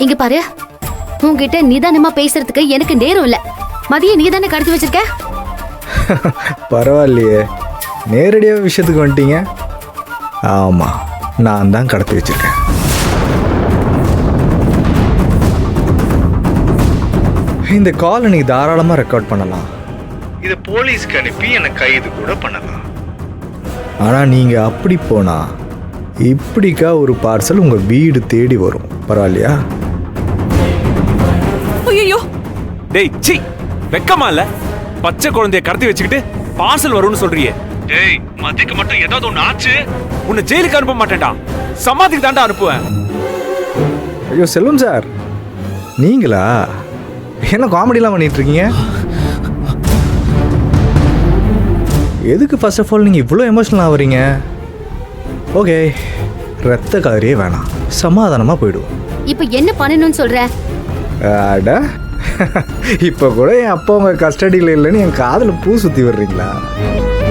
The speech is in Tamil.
இங்க பாரு, உன்கிட்ட நிதானமா பேசுறதுக்கு எனக்கு நேரம் இல்ல. மதியம் நீ தானே கடத்தி வச்சிருக்க. பரவாயில்லையே, நேரடியாக விஷயத்துக்கு வந்துட்டீங்க. ஆமாம், நான் தான் கடத்தி வச்சிருக்கேன். இந்த காலை நீங்கள் தாராளமாக ரெக்கார்ட் பண்ணலாம். இதை போலீஸ்க்கு அனுப்பி என்னை கைது கூட பண்ணலாம். ஆனால் நீங்கள் அப்படி போனால் இப்படிக்கா ஒரு பார்சல் உங்கள் வீடு தேடி வரும். பரவாயில்லையா? ஐயோ டேய், சி வெக்கமா இல்ல? பச்சை குழந்தைய கடத்தி வச்சுக்கிட்டு பார்சல் வரும்னு சொல்றியே. டேய், மதிக்கு மட்டும் ஏதாவது ஒண்ணு ஆச்சு உன்னை ஜெயிலுக்கு அனுப்ப மாட்டேன்டா, சமாதிக்கு தாண்டா அனுப்புவேன். ஐயோ செல்வம் சார், நீங்களா? என்ன காமெடிலாம் பண்ணிட்டு இருக்கீங்க? எதுக்கு ஃபர்ஸ்ட் ஆஃப் ஆல் நீங்கள் இவ்வளோ எமோஷனல் ஆகுறீங்க? ஓகே, ரத்த காரியே வேணாம், சமாதானமாக போயிடுவோம். இப்ப என்ன பண்ணணும்னு சொல்ற? அட, இப்போ கூட என் அப்பா உங்கள் கஸ்டடியில் இல்லைன்னு என் காதில் பூ சுற்றி வர்றீங்களா?